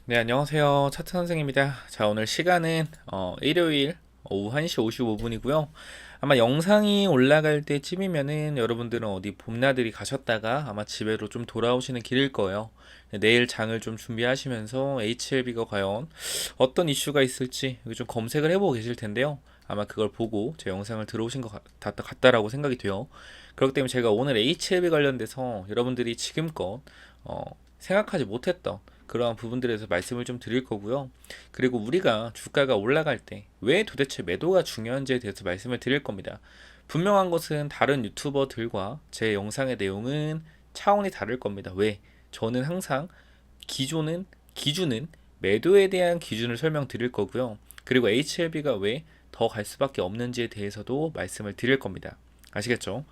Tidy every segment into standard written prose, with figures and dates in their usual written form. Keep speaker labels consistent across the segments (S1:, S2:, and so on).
S1: 네, 안녕하세요. 차트 선생입니다. 자, 오늘 시간은 일요일 오후 1시 55분이고요. 아마 영상이 올라갈 때쯤이면은 여러분들은 어디 봄나들이 가셨다가 아마 집으로 좀 돌아오시는 길일 거예요. 네, 내일 장을 좀 준비하시면서 HLB가 과연 어떤 이슈가 있을지 여기 좀 검색을 해보고 계실 텐데요. 아마 그걸 보고 제 영상을 들어오신 것 같다라고 생각이 돼요. 그렇기 때문에 제가 오늘 HLB 관련돼서 여러분들이 지금껏 생각하지 못했던 그러한 부분들에 대해서 말씀을 좀 드릴 거고요. 그리고 우리가 주가가 올라갈 때 왜 도대체 매도가 중요한지에 대해서 말씀을 드릴 겁니다. 분명한 것은 다른 유튜버들과 제 영상의 내용은 차원이 다를 겁니다. 왜? 저는 항상 기준은 매도에 대한 기준을 설명드릴 거고요. 그리고 HLB가 왜 더 갈 수밖에 없는지에 대해서도 말씀을 드릴 겁니다. 아시겠죠?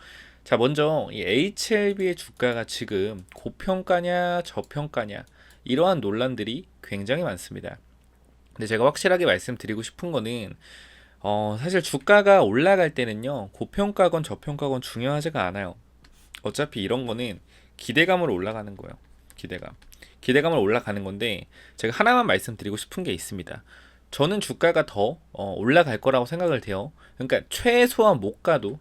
S1: 자, 먼저 이 HLB의 주가가 지금 고평가냐 저평가냐 이러한 논란들이 굉장히 많습니다. 근데 제가 확실하게 말씀드리고 싶은 거는 사실 주가가 올라갈 때는요, 고평가건 저평가건 중요하지가 않아요. 어차피 이런 거는 기대감으로 올라가는 거예요. 기대감. 기대감으로 올라가는 건데 제가 하나만 말씀드리고 싶은 게 있습니다. 저는 주가가 더 올라갈 거라고 생각을 해요. 그러니까 최소한 못 가도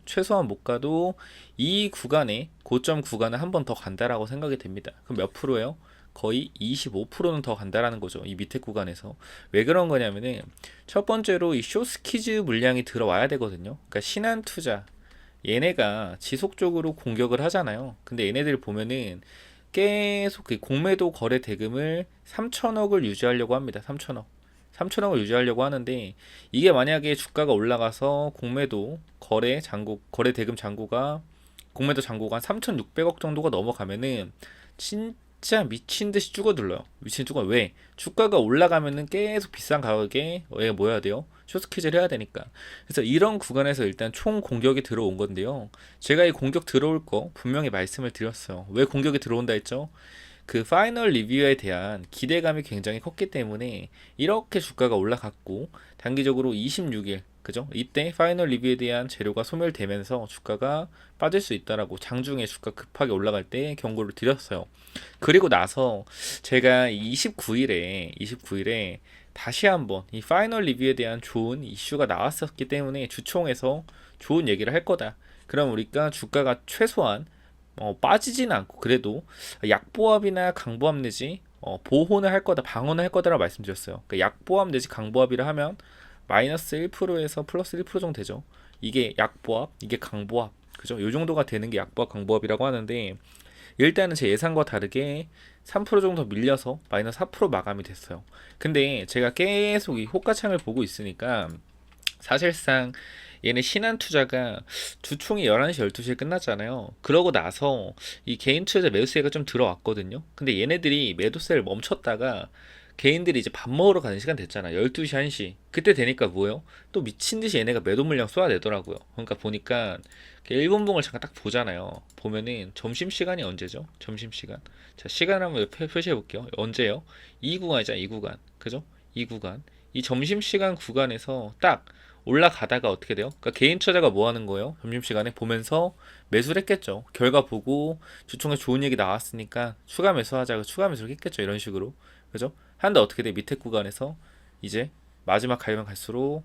S1: 이 구간에 고점 구간을 한 번 더 간다라고 생각이 됩니다. 그럼 몇 프로예요? 거의 25%는 더 간다라는 거죠. 이 밑에 구간에서. 왜 그런 거냐면은 첫 번째로 이 쇼스키즈 물량이 들어와야 되거든요. 그러니까 신한투자 얘네가 지속적으로 공격을 하잖아요. 근데 얘네들 보면은 계속 그 공매도 거래 대금을 3천억을 유지하려고 합니다. 3천억. 3천억을 유지하려고 하는데 이게 만약에 주가가 올라가서 거래 대금 잔고가 공매도 잔고가 한 3,600억 정도가 넘어가면은 진짜 미친 듯이 죽어들어요. 미친 죽어. 왜? 주가가 올라가면은 계속 비싼 가격에 뭐 해야 돼요? 쇼스퀴즈를 해야 되니까. 그래서 이런 구간에서 일단 총 공격이 들어온 건데요. 제가 이 공격 들어올 거 분명히 말씀을 드렸어요. 왜 공격이 들어온다 했죠? 그 파이널 리뷰에 대한 기대감이 굉장히 컸기 때문에 이렇게 주가가 올라갔고 단기적으로 26일 그죠? 이때 파이널 리뷰에 대한 재료가 소멸되면서 주가가 빠질 수 있다라고 장중에 주가 급하게 올라갈 때 경고를 드렸어요. 그리고 나서 제가 29일에 다시 한번 이 파이널 리뷰에 대한 좋은 이슈가 나왔었기 때문에 주총에서 좋은 얘기를 할 거다. 그럼 우리가 주가가 최소한 빠지진 않고 그래도 약보합이나 강보합 내지 보호는 할 거다, 방어는 할 거다라고 말씀드렸어요. 그러니까 약보합 내지 강보합이라 하면 마이너스 1%에서 플러스 1% 정도 되죠. 이게 약보합, 이게 강보합, 그죠? 요 정도가 되는 게 약보합, 강보합이라고 하는데 일단은 제 예상과 다르게 3% 정도 밀려서 마이너스 4% 마감이 됐어요. 근데 제가 계속 이 호가창을 보고 있으니까 사실상 얘네 신한투자가 주총이 11시 12시에 끝났잖아요. 그러고 나서 이 개인 투자 매수세가 좀 들어왔거든요. 근데 얘네들이 매도세를 멈췄다가 개인들이 이제 밥 먹으러 가는 시간 됐잖아. 12시 1시. 그때 되니까 뭐예요? 또 미친 듯이 얘네가 매도 물량 쏟아내더라고요. 그러니까 보니까 일본봉을 잠깐 딱 보잖아요. 보면은 점심시간이 언제죠? 점심시간. 자, 시간 한번 표시해 볼게요. 언제요? 이 구간이잖아, 이 구간. 그죠? 이 구간. 이 점심시간 구간에서 딱 올라가다가 어떻게 돼요? 그러니까 개인 투자가 뭐 하는 거예요? 점심시간에 보면서 매수를 했겠죠. 결과 보고 주총에 좋은 얘기 나왔으니까 추가 매수하자고 추가 매수를 했겠죠. 이런 식으로. 그죠? 하는데 어떻게 돼? 밑에 구간에서 이제 마지막 가면 갈수록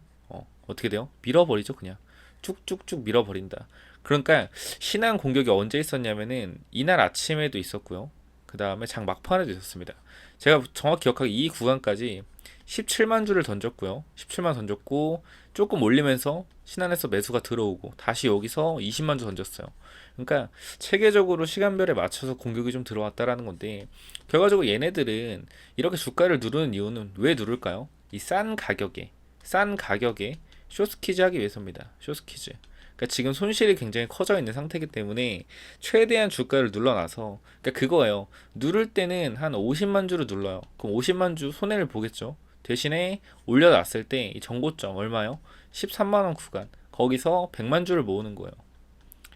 S1: 어떻게 돼요? 밀어버리죠. 그냥 쭉쭉쭉 밀어버린다. 그러니까 신한 공격이 언제 있었냐면은 이날 아침에도 있었고요. 그 다음에 장 막판에도 있었습니다. 제가 정확히 기억하기 이 구간까지 17만 주를 던졌고요. 17만 던졌고 조금 올리면서 신한에서 매수가 들어오고 다시 여기서 20만 주 던졌어요. 그러니까 체계적으로 시간별에 맞춰서 공격이 좀 들어왔다라는 건데 결과적으로 얘네들은 이렇게 주가를 누르는 이유는 왜 누를까요? 이 싼 가격에 쇼스키즈 하기 위해서입니다. 쇼스키즈. 그러니까 지금 손실이 굉장히 커져 있는 상태이기 때문에 최대한 주가를 눌러놔서 그러니까 그거예요. 누를 때는 한 50만 주로 눌러요. 그럼 50만 주 손해를 보겠죠. 대신에 올려놨을 때 이 정고점 얼마요? 13만 원 구간. 거기서 100만 주를 모으는 거예요.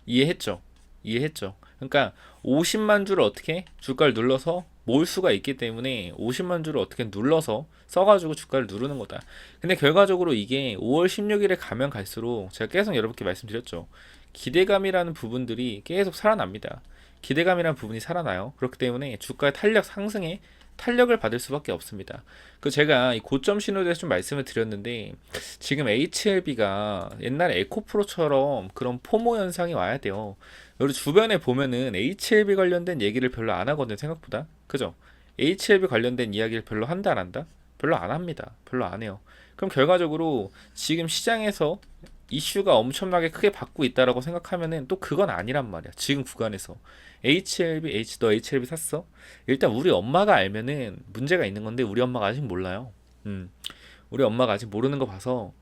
S1: 이해했죠? 이해했죠? 그러니까 50만 주를 어떻게 주가를 눌러서 모을 수가 있기 때문에 50만 주를 어떻게 눌러서 써가지고 주가를 누르는 거다. 근데 결과적으로 이게 5월 16일에 가면 갈수록 제가 계속 여러분께 말씀드렸죠. 기대감이라는 부분들이 계속 살아납니다. 기대감이라는 부분이 살아나요. 그렇기 때문에 주가의 탄력 상승에 탄력을 받을 수밖에 없습니다. 그 제가 이 고점 신호에 대해서 좀 말씀을 드렸는데 지금 HLB가 옛날에 에코프로처럼 그런 포모 현상이 와야 돼요. 우리 주변에 보면은 HLB 관련된 얘기를 별로 안 하거든요, 생각보다. 그죠? HLB 관련된 이야기를 별로 한다 안 한다? 별로 안 합니다. 별로 안 해요. 그럼 결과적으로 지금 시장에서 이슈가 엄청나게 크게 받고 있다라고 생각하면은 또 그건 아니란 말이야. 지금 구간에서 너 HLB 샀어? 일단 우리 엄마가 알면은 문제가 있는 건데 우리 엄마가 아직 몰라요. 우리 엄마가 아직 모르는 거 봐서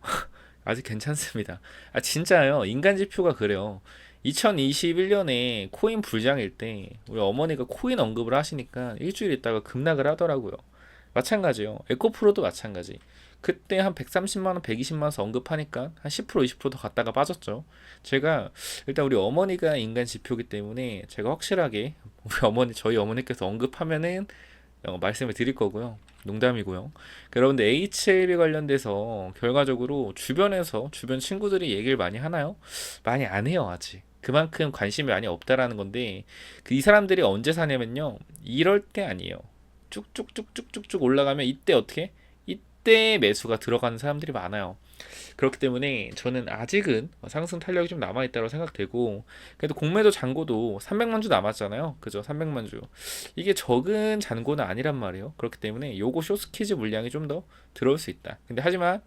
S1: 아직 괜찮습니다. 아 진짜요. 인간 지표가 그래요. 2021년에 코인 불장일 때 우리 어머니가 코인 언급을 하시니까 일주일 있다가 급락을 하더라고요. 마찬가지요. 에코프로도 마찬가지. 그때 한 130만원, 120만원 언급하니까 한 10%, 20%더 갔다가 빠졌죠. 제가 일단 우리 어머니가 인간 지표기 때문에 제가 확실하게 저희 어머니께서 언급하면은 말씀을 드릴 거고요. 농담이고요. 여러분들 HLB 관련돼서 결과적으로 주변 친구들이 얘기를 많이 하나요? 많이 안 해요, 아직. 그만큼 관심이 많이 없다라는 건데 이 사람들이 언제 사냐면요. 이럴 때 아니에요. 쭉쭉쭉쭉쭉쭉 올라가면 이때 어떻게? 이때 매수가 들어가는 사람들이 많아요. 그렇기 때문에 저는 아직은 상승 탄력이 좀 남아있다고 생각되고 그래도 공매도 잔고도 300만 주 남았잖아요. 그죠? 300만 주. 이게 적은 잔고는 아니란 말이에요. 그렇기 때문에 요거 쇼스키즈 물량이 좀 더 들어올 수 있다. 근데 하지만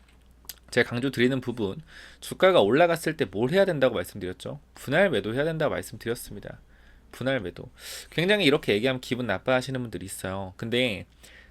S1: 제가 강조 드리는 부분 주가가 올라갔을 때 뭘 해야 된다고 말씀드렸죠? 분할 매도 해야 된다고 말씀드렸습니다. 분할 매도. 굉장히 이렇게 얘기하면 기분 나빠하시는 분들이 있어요. 근데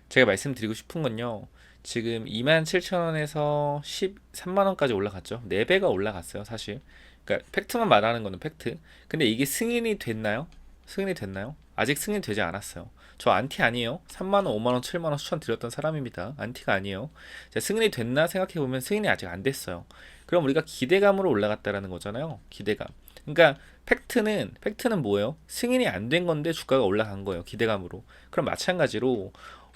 S1: 제가 말씀드리고 싶은 건요. 지금 27,000원에서 13만원까지 올라갔죠. 4배가 올라갔어요, 사실. 그러니까 팩트만 말하는 거는 팩트. 근데 이게 승인이 됐나요? 승인이 됐나요? 아직 승인 되지 않았어요. 저 안티 아니에요. 3만원, 5만원, 7만원 추천드렸던 사람입니다. 안티가 아니에요. 자, 승인이 됐나 생각해보면 승인이 아직 안 됐어요. 그럼 우리가 기대감으로 올라갔다라는 거잖아요. 기대감. 그러니까 팩트는 뭐예요? 승인이 안 된 건데 주가가 올라간 거예요. 기대감으로. 그럼 마찬가지로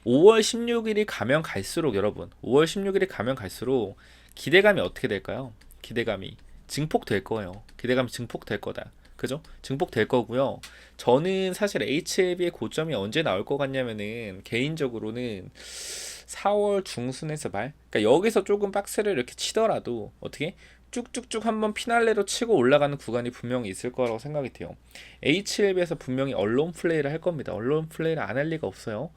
S1: 5월 16일이 가면 갈수록 여러분 5월 16일이 가면 갈수록 기대감이 어떻게 될까요? 기대감이 증폭될 거예요. 기대감이 증폭될 거다. 그죠? 증폭될 거고요. 저는 사실 HLB의 고점이 언제 나올 것 같냐면은 개인적으로는 4월 중순에서 그러니까 여기서 조금 박스를 이렇게 치더라도 어떻게 쭉쭉쭉 한번 피날레로 치고 올라가는 구간이 분명히 있을 거라고 생각이 돼요. HLB에서 분명히 언론 플레이를 할 겁니다. 언론 플레이를 안 할 리가 없어요.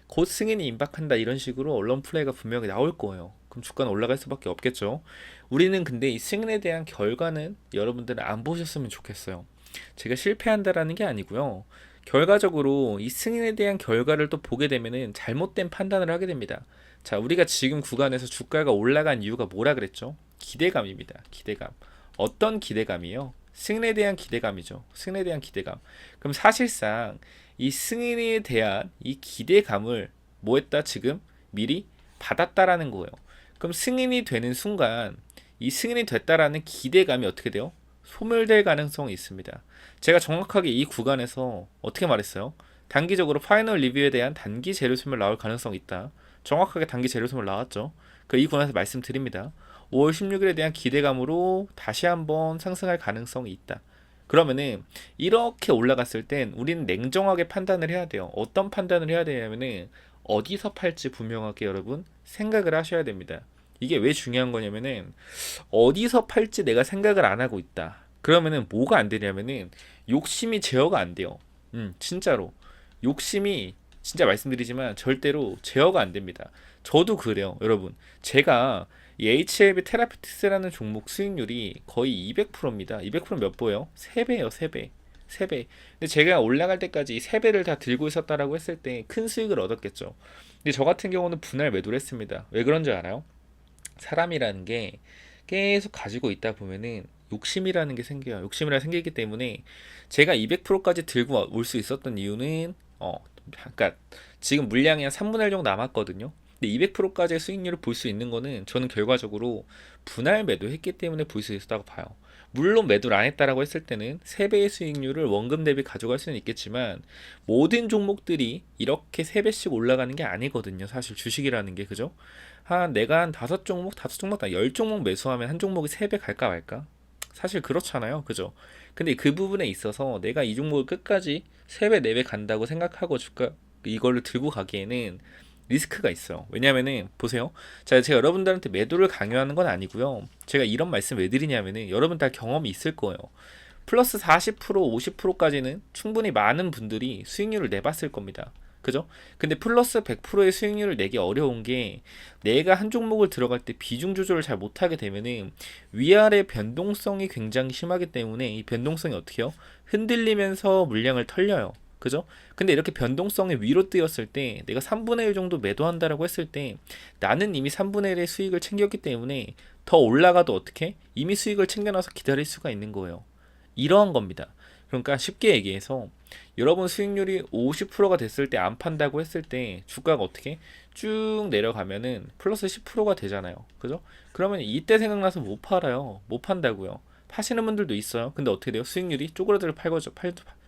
S1: 곧 승인이 임박한다 이런 식으로 언론 플레이가 분명히 나올 거예요. 그럼 주가는 올라갈 수밖에 없겠죠. 우리는 근데 이 승인에 대한 결과는 여러분들은 안 보셨으면 좋겠어요. 제가 실패한다라는 게 아니고요. 결과적으로 이 승인에 대한 결과를 또 보게 되면은 잘못된 판단을 하게 됩니다. 자, 우리가 지금 구간에서 주가가 올라간 이유가 뭐라 그랬죠? 기대감입니다. 기대감. 어떤 기대감이요? 승인에 대한 기대감이죠. 승인에 대한 기대감. 그럼 사실상 이 승인에 대한 이 기대감을 뭐 했다? 지금 미리 받았다라는 거예요. 그럼 승인이 되는 순간 이 승인이 됐다라는 기대감이 어떻게 돼요? 소멸될 가능성이 있습니다. 제가 정확하게 이 구간에서 어떻게 말했어요? 단기적으로 파이널 리뷰에 대한 단기 재료 소멸 나올 가능성이 있다. 정확하게 단기 재료 소멸 나왔죠. 이 구간에서 말씀드립니다. 5월 16일에 대한 기대감으로 다시 한번 상승할 가능성이 있다. 그러면은 이렇게 올라갔을 땐 우리는 냉정하게 판단을 해야 돼요. 어떤 판단을 해야 되냐면은 어디서 팔지 분명하게 여러분 생각을 하셔야 됩니다. 이게 왜 중요한 거냐면은 어디서 팔지 내가 생각을 안 하고 있다. 그러면은 뭐가 안 되냐면은 욕심이 제어가 안 돼요. 진짜로 욕심이 진짜 말씀드리지만 절대로 제어가 안 됩니다. 저도 그래요, 여러분. 제가 이 HLB 테라피틱스라는 종목 수익률이 거의 200%입니다. 200%몇 보예요? 3배예요, 3배. 3배. 근데 제가 올라갈 때까지 3배를 다 들고 있었다라고 했을 때 큰 수익을 얻었겠죠. 근데 저 같은 경우는 분할 매도를 했습니다. 왜 그런지 알아요? 사람이라는 게 계속 가지고 있다 보면은 욕심이라는 게 생겨요. 욕심이라 생기기 때문에 제가 200%까지 들고 올 수 있었던 이유는 그러니까 지금 물량이 한 3분의 1 정도 남았거든요. 근데 200%까지의 수익률을 볼 수 있는 거는 저는 결과적으로 분할 매도했기 때문에 볼 수 있었다고 봐요. 물론 매도를 안 했다라고 했을 때는 3배의 수익률을 원금 대비 가져갈 수는 있겠지만 모든 종목들이 이렇게 3배씩 올라가는 게 아니거든요. 사실 주식이라는 게 그죠? 내가 한 5종목, 5종목, 10종목 매수하면 한 종목이 3배 갈까 말까? 사실 그렇잖아요. 그죠? 근데 그 부분에 있어서 내가 이 종목을 끝까지 3배, 4배 간다고 생각하고 이걸로 들고 가기에는 리스크가 있어요. 왜냐면은 보세요. 자, 제가 여러분들한테 매도를 강요하는 건 아니고요. 제가 이런 말씀 왜 드리냐면은 여러분 다 경험이 있을 거예요. 플러스 40%, 50%까지는 충분히 많은 분들이 수익률을 내봤을 겁니다. 그죠? 근데 플러스 100%의 수익률을 내기 어려운 게 내가 한 종목을 들어갈 때 비중 조절을 잘 못하게 되면은 위아래 변동성이 굉장히 심하기 때문에 이 변동성이 어떻게 해요? 흔들리면서 물량을 털려요. 그죠? 근데 이렇게 변동성이 위로 뜨였을 때 내가 3분의 1 정도 매도한다라고 했을 때 나는 이미 3분의 1의 수익을 챙겼기 때문에 더 올라가도 어떻게? 이미 수익을 챙겨놔서 기다릴 수가 있는 거예요. 이러한 겁니다. 그러니까 쉽게 얘기해서 여러분 수익률이 50%가 됐을 때 안 판다고 했을 때 주가가 어떻게 쭉 내려가면은 플러스 10%가 되잖아요. 그죠? 그러면 이때 생각나서 못 팔아요. 못 판다고요. 파시는 분들도 있어요. 근데 어떻게 돼요? 수익률이 쪼그라들어 팔거죠.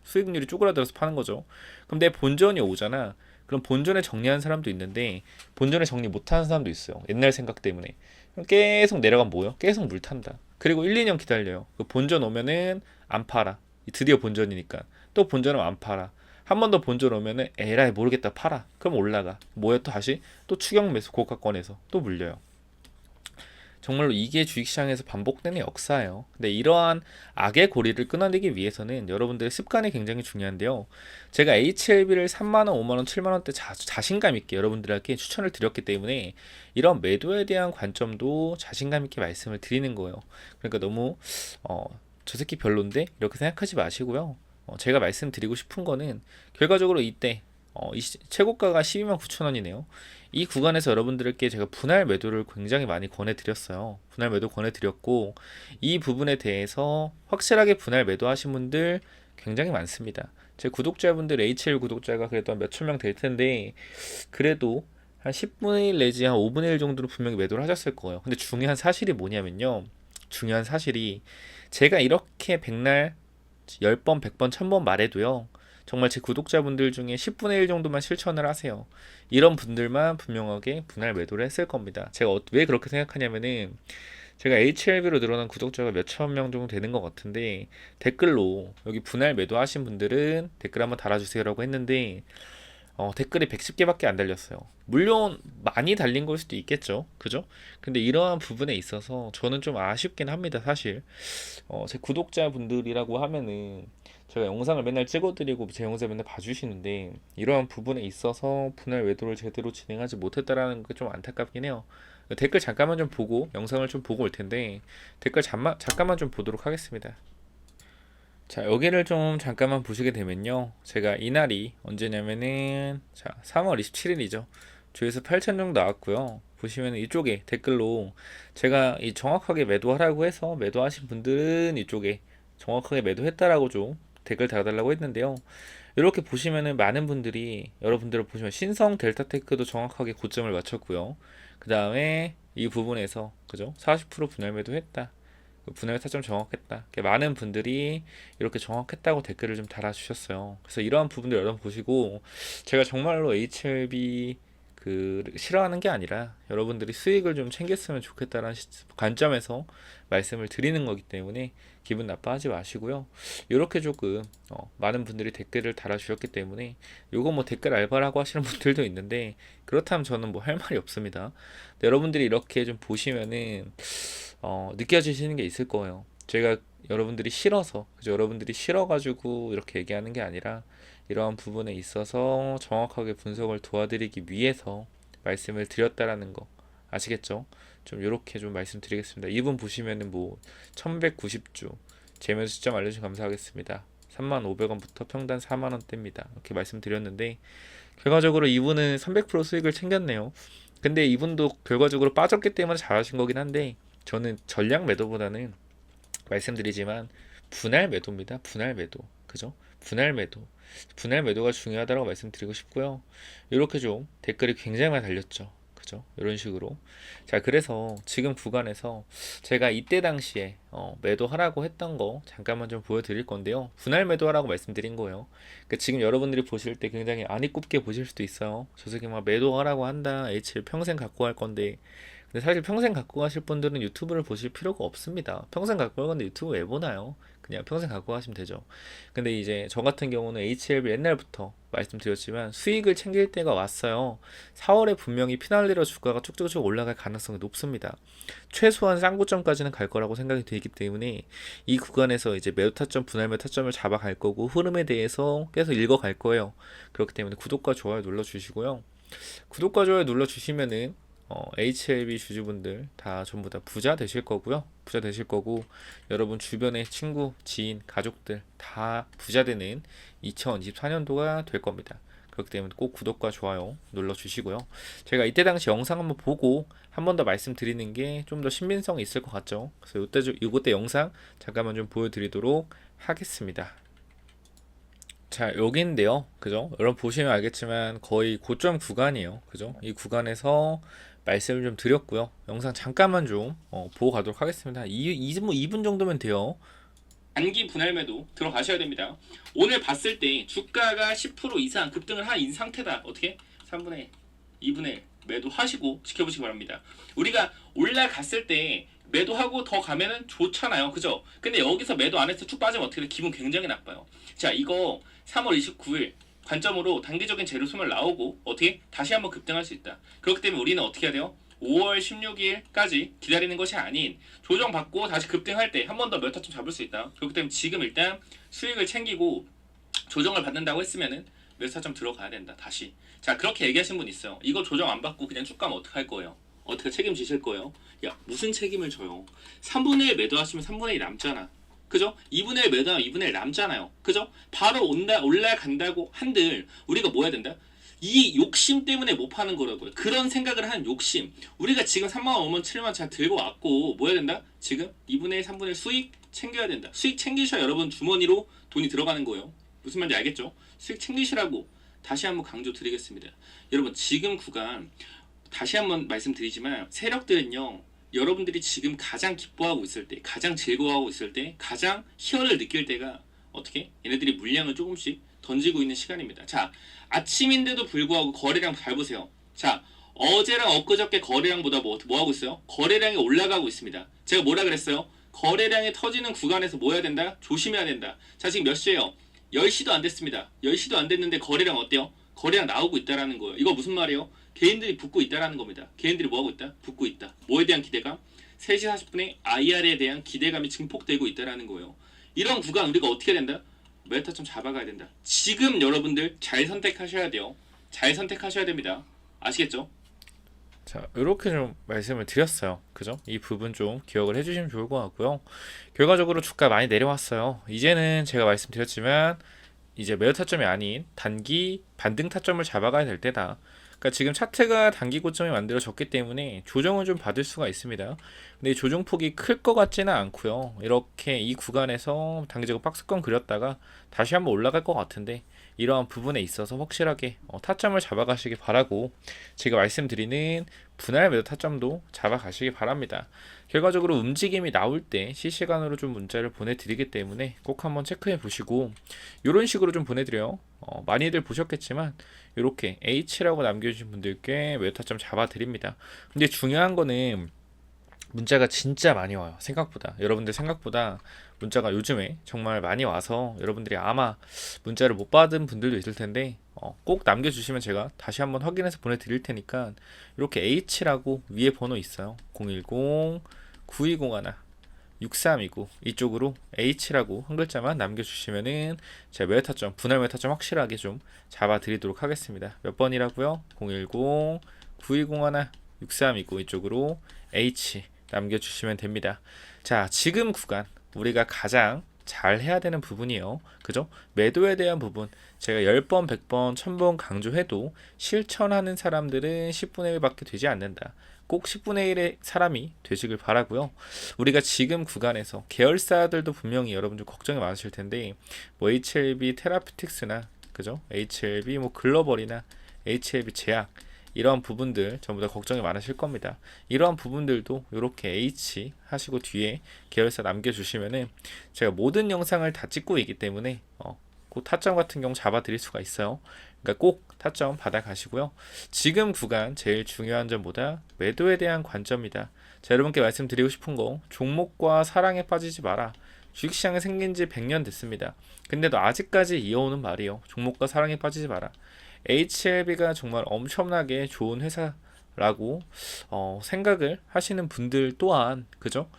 S1: 수익률이 쪼그라들어서 파는 거죠. 그럼 내 본전이 오잖아. 그럼 본전에 정리하는 사람도 있는데 본전에 정리 못하는 사람도 있어요. 옛날 생각 때문에. 그럼 계속 내려가면 뭐요? 계속 물 탄다. 그리고 1, 2년 기다려요. 그 본전 오면은 안 팔아. 드디어 본전이니까. 또 본전은 안 팔아. 한 번 더 본전 오면은 에라이 모르겠다 팔아. 그럼 올라가. 뭐야 또 다시 또 추격 매수 고가권에서 또 물려요. 정말로 이게 주식시장에서 반복되는 역사예요. 근데 이러한 악의 고리를 끊어내기 위해서는 여러분들의 습관이 굉장히 중요한데요. 제가 HLB를 3만원, 5만원, 7만원대 자신감 있게 여러분들에게 추천을 드렸기 때문에 이런 매도에 대한 관점도 자신감 있게 말씀을 드리는 거예요. 그러니까 너무 저 새끼 별론데 이렇게 생각하지 마시고요. 제가 말씀드리고 싶은 거는 결과적으로 이때 최고가가 12만 9천 원이네요. 이 구간에서 여러분들께 제가 분할 매도를 굉장히 많이 권해드렸어요. 분할 매도 권해드렸고 이 부분에 대해서 확실하게 분할 매도하신 분들 굉장히 많습니다. 제 구독자분들 HL 구독자가 그래도 한 몇천 명 될 텐데 그래도 한 10분의 1 내지 한 5분의 1 정도로 분명히 매도를 하셨을 거예요. 근데 중요한 사실이 뭐냐면요. 중요한 사실이 제가 이렇게 백날 10번, 100번, 1000번 말해도요. 정말 제 구독자분들 중에 10분의 1 정도만 실천을 하세요. 이런 분들만 분명하게 분할 매도를 했을 겁니다. 제가 왜 그렇게 생각하냐면은 제가 HLB로 늘어난 구독자가 몇천 명 정도 되는 것 같은데 댓글로 여기 분할 매도하신 분들은 댓글 한번 달아주세요라고 했는데 댓글이 110개밖에 안 달렸어요. 물론 많이 달린 걸 수도 있겠죠. 그죠? 근데 이러한 부분에 있어서 저는 좀 아쉽긴 합니다. 사실 제 구독자분들이라고 하면은 제가 영상을 맨날 찍어드리고 제 영상 맨날 봐주시는데 이러한 부분에 있어서 분할 외도를 제대로 진행하지 못했다라는 게 좀 안타깝긴 해요. 댓글 잠깐만 좀 보고 영상을 좀 보고 올 텐데 댓글 잠깐만 좀 보도록 하겠습니다. 자, 여기를 좀 잠깐만 보시게 되면요. 제가 이날이 언제냐면은 자, 3월 27일이죠. 조회수 8천 정도 나왔고요. 보시면 이쪽에 댓글로 제가 이 정확하게 매도하라고 해서 매도하신 분들은 이쪽에 정확하게 매도했다라고 좀 댓글 달아달라고 했는데요. 이렇게 보시면은 많은 분들이 여러분들 보시면 신성 델타테크도 정확하게 고점을 맞췄고요. 그 다음에 이 부분에서 그죠? 40% 분할 매도했다. 분할 타점 정확했다. 많은 분들이 이렇게 정확했다고 댓글을 좀 달아주셨어요. 그래서 이러한 부분들 여러분 보시고 제가 정말로 HLB 싫어하는 게 아니라 여러분들이 수익을 좀 챙겼으면 좋겠다는 관점에서 말씀을 드리는 거기 때문에 기분 나빠하지 마시고요. 이렇게 조금 많은 분들이 댓글을 달아주셨기 때문에 요거 뭐 댓글 알바라고 하시는 분들도 있는데 그렇다면 저는 뭐 할 말이 없습니다. 여러분들이 이렇게 좀 보시면은 느껴지시는 게 있을 거예요. 제가 여러분들이 싫어서, 그죠? 여러분들이 싫어가지고 이렇게 얘기하는 게 아니라 이러한 부분에 있어서 정확하게 분석을 도와드리기 위해서 말씀을 드렸다라는 거 아시겠죠? 좀 이렇게 좀 말씀드리겠습니다. 이분 보시면은 뭐 1190주 재면서 시점 알려주셔서 감사하겠습니다. 35,500원부터 평단 4만원대입니다. 이렇게 말씀드렸는데 결과적으로 이분은 300% 수익을 챙겼네요. 근데 이분도 결과적으로 빠졌기 때문에 잘하신 거긴 한데 저는 전량 매도보다는 말씀드리지만 분할 매도입니다. 분할 매도. 그죠? 분할 매도. 분할 매도가 중요하다고 말씀드리고 싶고요. 이렇게 좀 댓글이 굉장히 많이 달렸죠. 그죠? 이런 식으로. 자, 그래서 지금 구간에서 제가 이때 당시에 매도하라고 했던 거 잠깐만 좀 보여드릴 건데요. 분할 매도하라고 말씀드린 거예요. 그러니까 지금 여러분들이 보실 때 굉장히 안이 굽게 보실 수도 있어요. 저 새끼 막 매도하라고 한다. H를 평생 갖고 갈 건데 근데 사실 평생 갖고 가실 분들은 유튜브를 보실 필요가 없습니다. 평생 갖고 가는데 유튜브 왜 보나요? 그냥 평생 갖고 가시면 되죠. 근데 이제 저 같은 경우는 HLB 옛날부터 말씀드렸지만 수익을 챙길 때가 왔어요. 4월에 분명히 피날레로 주가가 쭉쭉쭉 올라갈 가능성이 높습니다. 최소한 쌍고점까지는 갈 거라고 생각이 되기 때문에 이 구간에서 이제 매도 타점, 분할 매도 타점을 잡아갈 거고 흐름에 대해서 계속 읽어갈 거예요. 그렇기 때문에 구독과 좋아요 눌러주시고요. 구독과 좋아요 눌러주시면은 HLB 주주분들 다 전부 다 부자 되실 거고요. 부자 되실 거고 여러분 주변의 친구, 지인, 가족들 다 부자 되는 2024년도가 될 겁니다. 그렇기 때문에 꼭 구독과 좋아요 눌러주시고요. 제가 이때 당시 영상 한번 보고 한 번 더 말씀드리는 게 좀 더 신빙성이 있을 것 같죠. 그래서 이때 영상 잠깐만 좀 보여드리도록 하겠습니다. 자, 여기인데요. 그죠? 여러분 보시면 알겠지만 거의 고점 구간이에요. 그죠? 이 구간에서 말씀을 좀 드렸고요. 영상 잠깐만 좀 보고 가도록 하겠습니다. 2분 정도면 돼요.
S2: 단기 분할 매도 들어가셔야 됩니다. 오늘 봤을 때 주가가 10% 이상 급등을 한 상태다. 어떻게? 3분의 2분의 1 매도하시고 지켜보시기 바랍니다. 우리가 올라갔을 때 매도하고 더 가면은 좋잖아요. 그죠? 근데 여기서 매도 안 해서 쭉 빠지면 어떻게 돼? 기분 굉장히 나빠요. 자, 이거 3월 29일 관점으로 단기적인 재료 소멸 나오고 어떻게? 다시 한번 급등할 수 있다. 그렇기 때문에 우리는 어떻게 해야 돼요? 5월 16일까지 기다리는 것이 아닌 조정받고 다시 급등할 때 한 번 더 몇 타점 잡을 수 있다. 그렇기 때문에 지금 일단 수익을 챙기고 조정을 받는다고 했으면은 몇 타점 들어가야 된다. 다시. 자, 그렇게 얘기하신 분 있어요. 이거 조정 안 받고 그냥 쭉 가면 어떡할 거예요? 어떻게 책임지실 거예요? 야, 무슨 책임을 져요? 3분의 1 매도하시면 3분의 1 남잖아. 그죠? 2분의 1 매도하면 2분의 1 남잖아요. 그죠? 바로 올라간다고 한들 우리가 뭐 해야 된다? 이 욕심 때문에 못 파는 거라고요. 그런 생각을 하는 욕심. 우리가 지금 3만 원, 5만, 7만 원 잘 들고 왔고 뭐 해야 된다? 지금 2분의 1, 3분의 1 수익 챙겨야 된다. 수익 챙기셔야 여러분 주머니로 돈이 들어가는 거예요. 무슨 말인지 알겠죠? 수익 챙기시라고 다시 한번 강조 드리겠습니다. 여러분 지금 구간 다시 한번 말씀드리지만 세력들은요. 여러분들이 지금 가장 기뻐하고 있을 때, 가장 즐거워하고 있을 때, 가장 희열을 느낄 때가 어떻게? 얘네들이 물량을 조금씩 던지고 있는 시간입니다. 자, 아침인데도 불구하고 거래량 잘 보세요. 자, 어제랑 엊그저께 거래량보다 뭐 하고 있어요? 거래량이 올라가고 있습니다. 제가 뭐라 그랬어요? 거래량이 터지는 구간에서 뭐 해야 된다? 조심해야 된다. 자, 지금 몇 시에요? 10시도 안 됐습니다. 10시도 안 됐는데 거래량 어때요? 거래량 나오고 있다라는 거예요. 이거 무슨 말이에요? 개인들이 붙고 있다라는 겁니다. 개인들이 뭐 하고 있다? 붙고 있다. 뭐에 대한 기대감? 3시 40분에 IR에 대한 기대감이 증폭되고 있다라는 거예요. 이런 구간 우리가 어떻게 된다? 메타 좀 잡아가야 된다. 지금 여러분들 잘 선택하셔야 돼요. 잘 선택하셔야 됩니다. 아시겠죠?
S1: 자, 이렇게 좀 말씀을 드렸어요. 그죠? 이 부분 좀 기억을 해주시면 좋을 것 같고요. 결과적으로 주가 많이 내려왔어요. 이제는 제가 말씀드렸지만 이제 매도 타점이 아닌 단기 반등 타점을 잡아가야 될 때다. 그러니까 지금 차트가 단기 고점이 만들어졌기 때문에 조정을 좀 받을 수가 있습니다. 근데 조정폭이 클 것 같지는 않고요. 이렇게 이 구간에서 단기적으로 박스권 그렸다가 다시 한번 올라갈 것 같은데 이러한 부분에 있어서 확실하게 타점을 잡아가시기 바라고 제가 말씀드리는 분할 매도 타점도 잡아가시기 바랍니다. 결과적으로 움직임이 나올 때 실시간으로 좀 문자를 보내드리기 때문에 꼭 한번 체크해 보시고 이런 식으로 좀 보내드려요. 많이들 보셨겠지만 이렇게 H라고 남겨주신 분들께 매도 타점 잡아드립니다. 근데 중요한 거는 문자가 진짜 많이 와요. 생각보다 여러분들 생각보다 문자가 요즘에 정말 많이 와서 여러분들이 아마 문자를 못 받은 분들도 있을 텐데 꼭 남겨주시면 제가 다시 한번 확인해서 보내드릴 테니까 이렇게 H라고 위에 번호 있어요. 010-9201 6329 이쪽으로 H라고 한 글자만 남겨주시면은 제가 매타점 분할 매타점 확실하게 좀 잡아드리도록 하겠습니다. 몇 번이라고요? 010-9201 6329 이쪽으로 H 남겨주시면 됩니다. 자, 지금 구간 우리가 가장 잘 해야 되는 부분이에요. 그죠? 매도에 대한 부분 제가 10번, 100번, 1000번 강조해도 실천하는 사람들은 10분의 1밖에 되지 않는다. 꼭 10분의 1의 사람이 되시길 바라고요. 우리가 지금 구간에서 계열사들도 분명히 여러분들 걱정이 많으실 텐데 뭐 HLB 테라피틱스나 그죠? HLB 뭐 글로벌이나 HLB 제약 이러한 부분들 전부 다 걱정이 많으실 겁니다. 이러한 부분들도 이렇게 H 하시고 뒤에 계열사 남겨주시면은 제가 모든 영상을 다 찍고 있기 때문에 그 타점 같은 경우 잡아 드릴 수가 있어요. 그러니까 꼭 타점 받아 가시고요. 지금 구간 제일 중요한 점보다 매도에 대한 관점이다. 자, 여러분께 말씀드리고 싶은 거, 종목과 사랑에 빠지지 마라. 주식시장에 생긴 지 100년 됐습니다. 근데도 아직까지 이어오는 말이에요. 종목과 사랑에 빠지지 마라. HLB가 정말 엄청나게 좋은 회사라고 생각을 하시는 분들 또한, 그죠?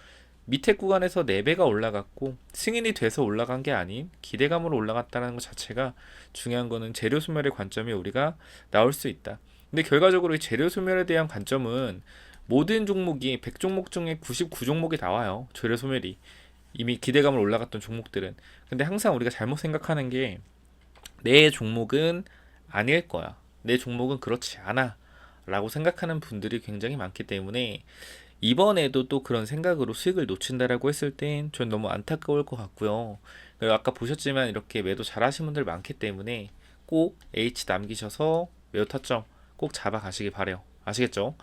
S1: 밑에 구간에서 4배가 올라갔고 승인이 돼서 올라간 게 아닌 기대감으로 올라갔다는 것 자체가 중요한 거는 재료 소멸의 관점이 우리가 나올 수 있다. 근데 결과적으로 이 재료 소멸에 대한 관점은 모든 종목이 100종목 중에 99종목이 나와요. 재료 소멸이 이미 기대감을 올라갔던 종목들은. 근데 항상 우리가 잘못 생각하는 게 내 종목은 아닐 거야, 내 종목은 그렇지 않아 라고 생각하는 분들이 굉장히 많기 때문에 이번에도 또 그런 생각으로 수익을 놓친다라고 했을 땐 전 너무 안타까울 것 같고요. 그리고 아까 보셨지만 이렇게 매도 잘 하시는 분들 많기 때문에 꼭 H 남기셔서 매도 타점 꼭 잡아 가시기 바래요. 아시겠죠?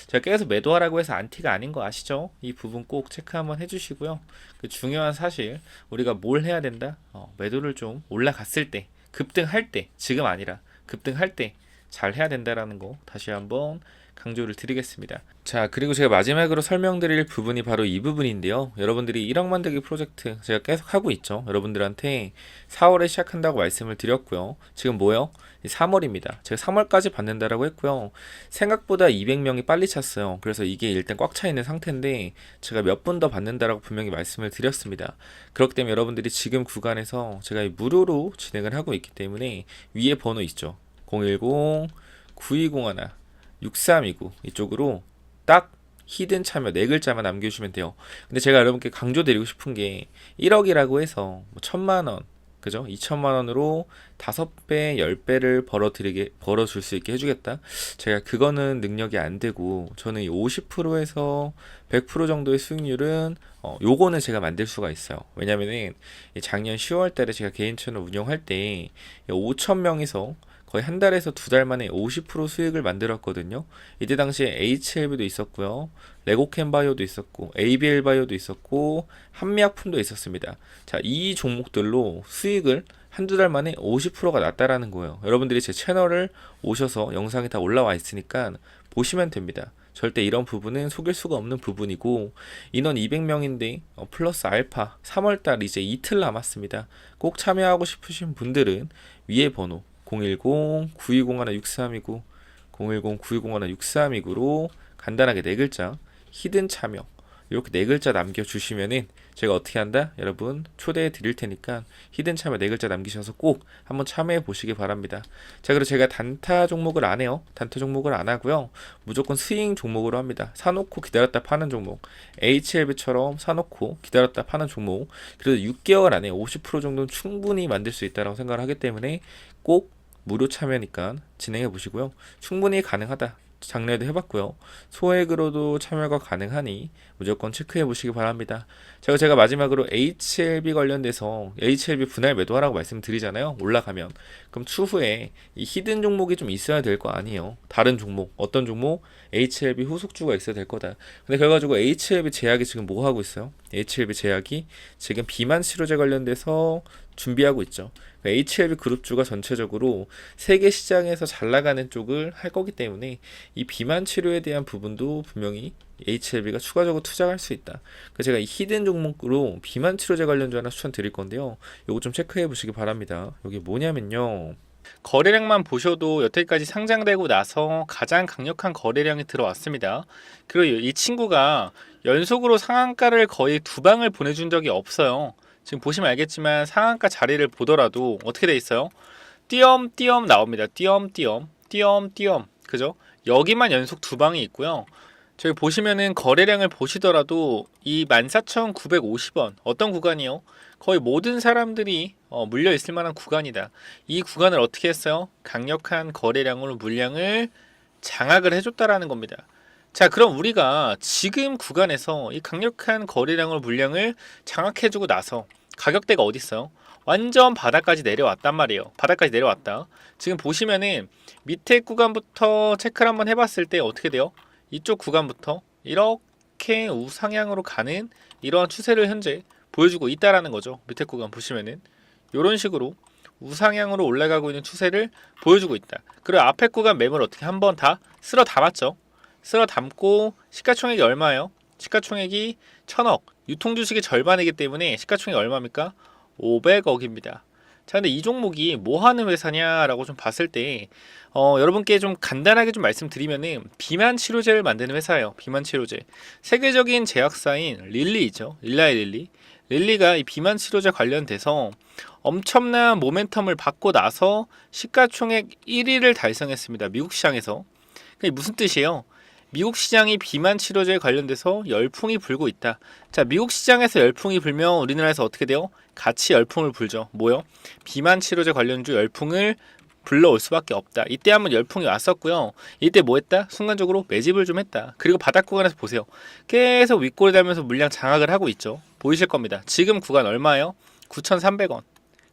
S1: 제가 계속 매도하라고 해서 안티가 아닌 거 아시죠? 이 부분 꼭 체크 한번 해주시고요. 그 중요한 사실, 우리가 뭘 해야 된다? 매도를 좀 올라갔을 때, 급등할 때, 지금 아니라 급등할 때 잘 해야 된다라는 거 다시 한번 강조를 드리겠습니다. 자, 그리고 제가 마지막으로 설명드릴 부분이 바로 이 부분인데요. 여러분들이 1억 만들기 프로젝트 제가 계속 하고 있죠. 여러분들한테 4월에 시작한다고 말씀을 드렸고요. 지금 뭐요? 3월입니다. 제가 3월까지 받는다라고 했고요. 생각보다 200명이 빨리 찼어요. 그래서 이게 일단 꽉 차 있는 상태인데 제가 몇 분 더 받는다라고 분명히 말씀을 드렸습니다. 그렇기 때문에 여러분들이 지금 구간에서 제가 무료로 진행을 하고 있기 때문에 위에 번호 있죠. 010-9201 6329 이쪽으로 딱 히든 참여 4글자만 남겨주시면 돼요. 근데 제가 여러분께 강조드리고 싶은 게 1억이라고 해서 1000만원, 그죠? 2천만원으로 5배, 10배를 벌어줄 수 있게 해주겠다? 제가 그거는 능력이 안 되고, 저는 이 50%에서 100% 정도의 수익률은, 요거는 제가 만들 수가 있어요. 왜냐면은, 작년 10월 달에 제가 개인 채널 운영할 때, 5,000명에서 거의 한 달에서 2달 만에 50% 수익을 만들었거든요. 이때 당시에 HLB도 있었고요. 레고캠바이오도 있었고, ABL바이오도 있었고, 한미약품도 있었습니다. 자, 이 종목들로 수익을 한두 달 만에 50%가 났다라는 거예요. 여러분들이 제 채널을 오셔서 영상이 다 올라와 있으니까 보시면 됩니다. 절대 이런 부분은 속일 수가 없는 부분이고, 인원 200명인데 플러스 알파 3월달 이제 이틀 남았습니다. 꼭 참여하고 싶으신 분들은 위에 번호 010-9201-6329 010-9201-6329로 간단하게 4글자 히든 참여 이렇게 4글자 남겨주시면은 제가 어떻게 한다? 여러분 초대해 드릴 테니까 히든 참여 4글자 남기셔서 꼭 한번 참여해 보시기 바랍니다. 자, 그리고 제가 단타 종목을 안 해요. 단타 종목을 안 하고요. 무조건 스윙 종목으로 합니다. 사놓고 기다렸다 파는 종목, HLB처럼 사놓고 기다렸다 파는 종목, 그래도 6개월 안에 50% 정도는 충분히 만들 수 있다고 생각을 하기 때문에 꼭 무료 참여니까 진행해 보시고요. 충분히 가능하다. 작년에도 해봤고요. 소액으로도 참여가 가능하니 무조건 체크해 보시기 바랍니다. 제가 마지막으로 HLB 관련돼서 HLB 분할 매도하라고 말씀드리잖아요. 올라가면. 그럼 추후에 이 히든 종목이 좀 있어야 될 거 아니에요. 다른 종목, 어떤 종목? HLB 후속주가 있어야 될 거다. 근데 결과적으로 HLB 제약이 지금 뭐 하고 있어요? HLB 제약이 지금 비만 치료제 관련돼서 준비하고 있죠. HLB 그룹주가 전체적으로 세계 시장에서 잘 나가는 쪽을 할 거기 때문에 이 비만 치료에 대한 부분도 분명히 HLB가 추가적으로 투자할 수 있다. 그래서 제가 이 히든 종목으로 비만 치료제 관련주 하나 추천드릴 건데요. 요거 좀 체크해 보시기 바랍니다. 이게 뭐냐면요. 거래량만 보셔도 여태까지 상장되고 나서 가장 강력한 거래량이 들어왔습니다. 그리고 이 친구가 연속으로 상한가를 거의 2방을 보내준 적이 없어요. 지금 보시면 알겠지만 상한가 자리를 보더라도 어떻게 돼 있어요? 띄엄띄엄 나옵니다. 띄엄띄엄 띄엄띄엄, 그죠? 여기만 연속 2방이 있고요. 저기 보시면은 거래량을 보시더라도 이 14,950원 어떤 구간이요? 거의 모든 사람들이 물려 있을 만한 구간이다. 이 구간을 어떻게 했어요? 강력한 거래량으로 물량을 장악을 해줬다라는 겁니다. 자, 그럼 우리가 지금 구간에서 이 강력한 거래량으로 물량을 장악해주고 나서 가격대가 어디 있어요? 완전 바닥까지 내려왔단 말이에요. 바닥까지 내려왔다. 지금 보시면은 밑에 구간부터 체크를 한번 해봤을 때 어떻게 돼요? 이쪽 구간부터 이렇게 우상향으로 가는 이러한 추세를 현재 보여주고 있다라는 거죠. 밑에 구간 보시면은 이런 식으로 우상향으로 올라가고 있는 추세를 보여주고 있다. 그리고 앞에 구간 매물 어떻게 한번 다 쓸어 담았죠. 쓸어 담고 시가총액이 얼마예요? 시가총액이 1000억. 유통주식의 절반이기 때문에 시가총액이 얼마입니까? 500억입니다. 자, 근데 이 종목이 뭐 하는 회사냐라고 좀 봤을 때 여러분께 좀 간단하게 좀 말씀드리면은 비만 치료제를 만드는 회사예요. 비만 치료제. 세계적인 제약사인 릴리죠. 릴라의 릴리. 릴리가 이 비만 치료제 관련돼서 엄청난 모멘텀을 받고 나서 시가총액 1위를 달성했습니다. 미국 시장에서. 그게 무슨 뜻이에요? 미국 시장이 비만 치료제에 관련돼서 열풍이 불고 있다. 자, 미국 시장에서 열풍이 불면 우리나라에서 어떻게 돼요? 같이 열풍을 불죠. 뭐요? 비만 치료제 관련주 열풍을 불러올 수밖에 없다. 이때 한번 열풍이 왔었고요. 이때 뭐 했다? 순간적으로 매집을 좀 했다. 그리고 바닥 구간에서 보세요. 계속 윗골이 달면서 물량 장악을 하고 있죠. 보이실 겁니다. 지금 구간 얼마예요? 9,300원.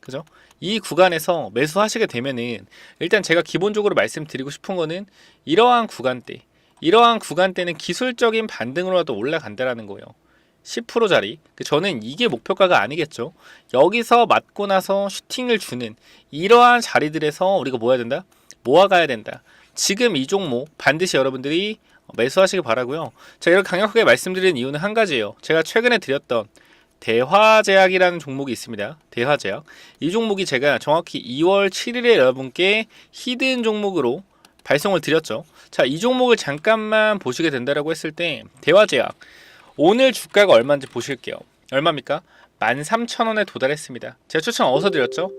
S1: 그죠? 이 구간에서 매수하시게 되면은 일단 제가 기본적으로 말씀드리고 싶은 거는 이러한 구간대는 기술적인 반등으로라도 올라간다라는 거예요. 10%짜리. 저는 이게 목표가가 아니겠죠. 여기서 맞고 나서 슈팅을 주는 이러한 자리들에서 우리가 뭐 해야 된다? 모아가야 된다. 지금 이 종목 반드시 여러분들이 매수하시기 바라고요. 제가 이렇게 강력하게 말씀드리는 이유는 한 가지예요. 제가 최근에 드렸던 대화제약이라는 종목이 있습니다. 대화제약. 이 종목이 제가 정확히 2월 7일에 여러분께 히든 종목으로 발송을 드렸죠. 자, 이 종목을 잠깐만 보시게 된다라고 했을 때 대화제약 오늘 주가가 얼마인지 보실게요. 얼마입니까? 13,000원에 도달했습니다. 제가 추천 어디서 드렸죠?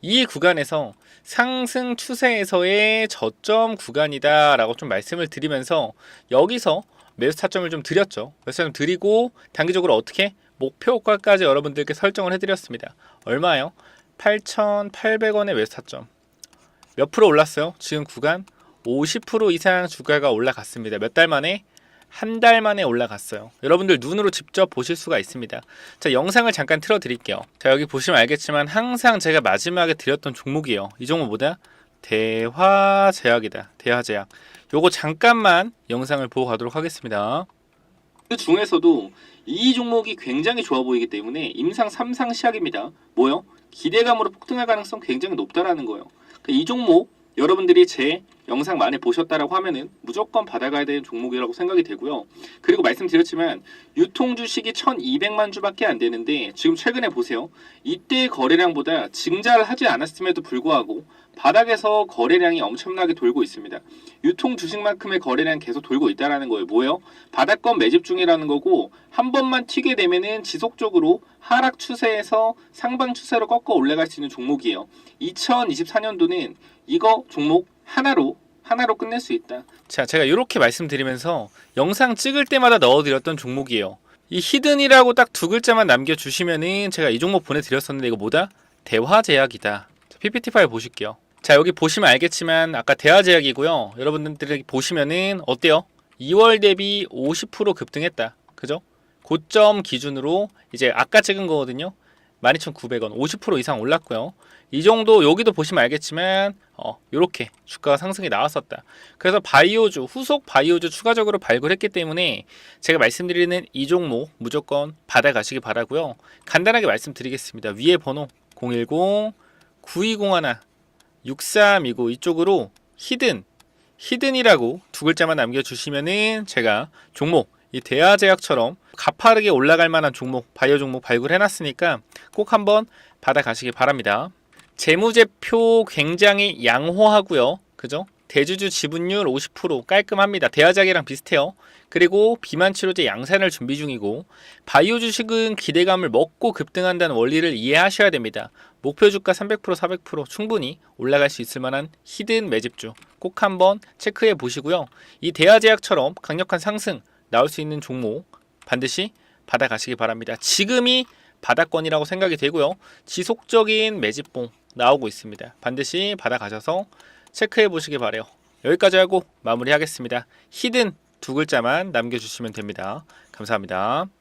S1: 이 구간에서 상승 추세에서의 저점 구간이다 라고 좀 말씀을 드리면서 여기서 매수 타점을 좀 드렸죠. 매수 타점 드리고 단기적으로 어떻게? 목표가까지 여러분들께 설정을 해드렸습니다. 얼마예요? 8,800원의 매수 타점. 몇 프로 올랐어요? 지금 구간 50% 이상 주가가 올라갔습니다. 몇 달 만에? 한 달 만에 올라갔어요. 여러분들 눈으로 직접 보실 수가 있습니다. 자, 영상을 잠깐 틀어 드릴게요. 자, 여기 보시면 알겠지만 항상 제가 마지막에 드렸던 종목이에요. 이 종목 뭐다? 대화제약이다. 대화제약. 요거 잠깐만 영상을 보고 가도록 하겠습니다. 그 중에서도 이 종목이 굉장히 좋아 보이기 때문에 임상 3상 시작입니다. 뭐요? 기대감으로 폭등할 가능성 굉장히 높다라는 거예요. 이 종목 여러분들이 제 영상 많이 보셨다라고 하면은 무조건 받아가야 되는 종목이라고 생각이 되고요. 그리고 말씀드렸지만 유통 주식이 1,200만 주밖에 안 되는데 지금 최근에 보세요. 이때 거래량보다 증자를 하지 않았음에도 불구하고 바닥에서 거래량이 엄청나게 돌고 있습니다. 유통 주식만큼의 거래량 계속 돌고 있다라는 거예요. 뭐예요? 바닥권 매집 중이라는 거고 한 번만 튀게 되면은 지속적으로 하락 추세에서 상방 추세로 꺾어 올라갈 수 있는 종목이에요. 2024년도는 이거 종목 하나로 끝낼 수 있다. 자, 제가 이렇게 말씀드리면서 영상 찍을 때마다 넣어드렸던 종목이에요. 이 히든이라고 딱 두 글자만 남겨주시면은 제가 이 종목 보내드렸었는데 이거 뭐다? 대화제약이다. PPT 파일 보실게요. 자, 여기 보시면 알겠지만 아까 대화제약이고요. 여러분들이 보시면은 어때요? 2월 대비 50% 급등했다. 그죠? 고점 기준으로 이제 아까 찍은 거거든요. 12,900원 50% 이상 올랐고요. 이 정도 여기도 보시면 알겠지만 요렇게 주가가 상승이 나왔었다. 그래서 바이오주 후속 바이오주 추가적으로 발굴했기 때문에 제가 말씀드리는 이 종목 무조건 받아가시기 바라고요. 간단하게 말씀드리겠습니다. 위에 번호 010-9201-6329 이쪽으로 히든이라고 두 글자만 남겨주시면은 제가 종목 이 대화제약처럼 가파르게 올라갈 만한 종목, 바이오 종목 발굴해놨으니까 꼭 한번 받아가시기 바랍니다. 재무제표 굉장히 양호하고요. 그죠? 대주주 지분율 50% 깔끔합니다. 대화제약이랑 비슷해요. 그리고 비만치료제 양산을 준비 중이고 바이오 주식은 기대감을 먹고 급등한다는 원리를 이해하셔야 됩니다. 목표 주가 300% 400% 충분히 올라갈 수 있을 만한 히든 매집주 꼭 한번 체크해 보시고요. 이 대화제약처럼 강력한 상승 나올 수 있는 종목 반드시 받아가시기 바랍니다. 지금이 바닥권이라고 생각이 되고요. 지속적인 매집봉 나오고 있습니다. 반드시 받아가셔서 체크해 보시기 바래요. 여기까지 하고 마무리하겠습니다. 히든 두 글자만 남겨주시면 됩니다. 감사합니다.